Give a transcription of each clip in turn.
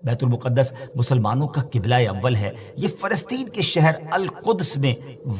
بیت المقدس مسلمانوں کا قبلہ اول ہے۔ یہ فلسطین کے شہر القدس میں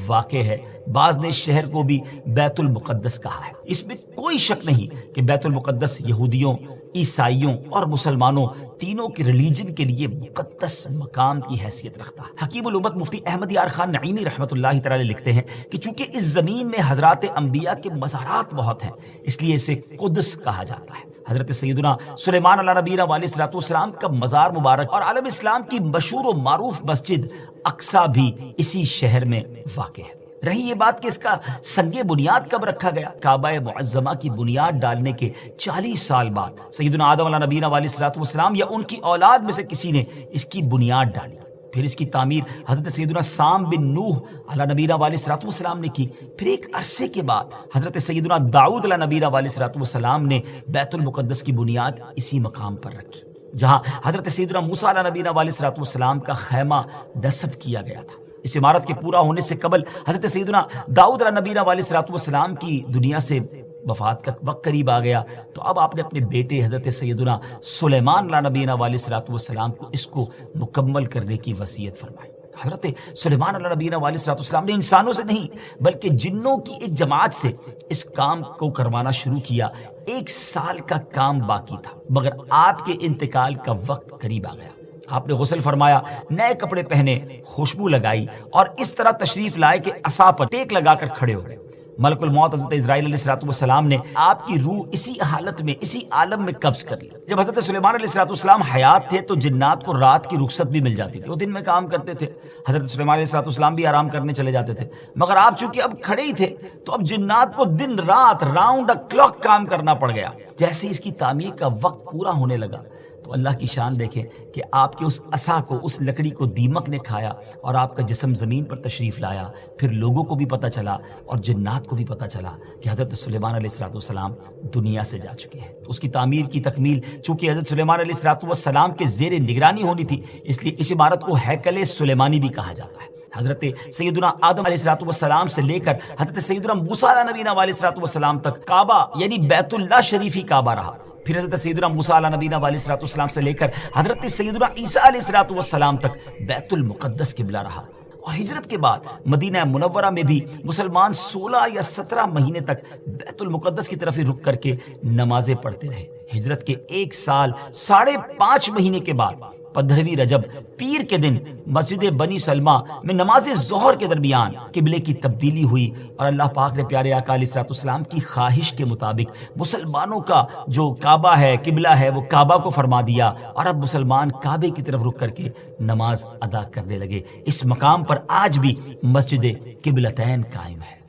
واقع ہے۔ بعض نے اس شہر کو بھی بیت المقدس کہا ہے۔ اس میں کوئی شک نہیں کہ بیت المقدس یہودیوں، عیسائیوں اور مسلمانوں تینوں کے ریلیجن کے لیے مقدس مقام کی حیثیت رکھتا ہے۔ حکیم الامت مفتی احمد یار خان نعیمی رحمۃ اللہ تعالی لکھتے ہیں کہ چونکہ اس زمین میں حضرات انبیاء کے مزارات بہت ہیں، اس لیے اسے قدس کہا جاتا ہے۔ حضرت سیدنا سلیمان علیہ نبینا علیہ الصلوۃ والسلام کا مزار مبارک اور عالم اسلام کی مشہور و معروف مسجد اقصیٰ بھی اسی شہر میں واقع ہے۔ رہی یہ بات کہ اس کا سنگ بنیاد کب رکھا گیا، کعبہ معظمہ کی بنیاد ڈالنے کے 40 سال بعد سیدنا آدم علیہ نبینا علیہ الصلوۃ والسلام یا ان کی اولاد میں سے کسی نے اس کی بنیاد ڈالی۔ پھر اس کی تعمیر حضرت سیدنا سام بن نوح علیہ نبینا علیہ الصلوۃ والسلام نے کی۔ پھر ایک عرصے کے بعد حضرت سیدنا داؤد علیہ نبینا علیہ الصلوۃ والسلام نے بیت المقدس کی بنیاد اسی مقام پر رکھی، جہاں حضرت سیدنا موسیٰ علیہ نبینا علیہ الصلوۃ والسلام کا خیمہ نصب کیا گیا تھا۔ اس عمارت کے پورا ہونے سے قبل حضرت سیدنا داؤد علیہ نبینا علیہ الصلوۃ والسلام کی دنیا سے وفات کا وقت قریب آ گیا، تو اب آپ نے اپنے بیٹے حضرت سیدنا سلیمان علیہ نبینا علیہ الصلوۃ والسلام کو اس کو مکمل کرنے کی وصیت فرمائی۔ حضرت سلیمان علیہ نبینا علیہ الصلوۃ والسلام نے انسانوں سے نہیں بلکہ جنوں کی ایک جماعت سے اس کام کو کروانا شروع کیا۔ 1 سال کا کام باقی تھا، مگر آپ کے انتقال کا وقت قریب آ گیا۔ آپ نے غسل فرمایا، نئے کپڑے پہنے، خوشبو لگائی اور اس طرح تشریف لائے کہ عصا پر ٹیک لگا کر کھڑے ہو گئے۔ ملک الموت حضرت اسرائیل علیہ الصلوۃ والسلام نے آپ کی روح اسی حالت میں، اسی عالم میں قبض کر لی۔ جب حضرت سلیمان علیہ الصلوۃ والسلام حیات تھے تو جنات کو رات کی رخصت بھی مل جاتی تھی، وہ دن میں کام کرتے تھے، حضرت سلیمان علیہ الصلوۃ والسلام بھی آرام کرنے چلے جاتے تھے، مگر آپ چونکہ اب کھڑے ہی تھے تو اب جنات کو دن رات راؤنڈ دا کلاک کام کرنا پڑ گیا۔ جیسے اس کی تعمیر کا وقت پورا ہونے لگا تو اللہ کی شان دیکھیں کہ آپ کے اس عصا کو، اس لکڑی کو دیمک نے کھایا اور آپ کا جسم زمین پر تشریف لایا۔ پھر لوگوں کو بھی پتہ چلا اور جنات کو بھی پتہ چلا کہ حضرت سلیمان علیہ الصلوۃ والسلام دنیا سے جا چکے ہیں۔ اس کی تعمیر کی تکمیل چونکہ حضرت سلیمان علیہ الصلوۃ والسلام کے زیر نگرانی ہونی تھی، اس لیے اس عمارت کو ہیکل سلیمانی بھی کہا جاتا ہے۔ حضرت سیدنا آدم علیہ الصلوۃ والسلام سے لے کر حضرت سیدنا موسیٰ علیہ نبینا علیہ الصلوۃ والسلام تک کعبہ یعنی بیت اللہ شریف ہی کعبہ رہا۔ پھر حضرت سیدنا موسیٰ علیہ نبینا علیہ الصلوۃ والسلام سے لے کر حضرت سیدنا عیسیٰ علیہ الصلوۃ والسلام تک بیت المقدس قبلہ رہا۔ اور ہجرت کے بعد مدینہ منورہ میں بھی مسلمان 16 یا 17 مہینے تک بیت المقدس کی طرف ہی رک کر کے نمازیں پڑھتے رہے۔ ہجرت کے 1 سال 5.5 مہینے کے بعد 15ویں رجب پیر کے دن مسجد بنی سلمہ میں نماز ظہر کے درمیان قبلے کی تبدیلی ہوئی اور اللہ پاک نے پیارے آقا علیہ الصلوۃ والسلام کی خواہش کے مطابق مسلمانوں کا جو کعبہ ہے، قبلہ ہے، وہ کعبہ کو فرما دیا اور اب مسلمان کعبے کی طرف رک کر کے نماز ادا کرنے لگے۔ اس مقام پر آج بھی مسجد قبلتین قائم ہے۔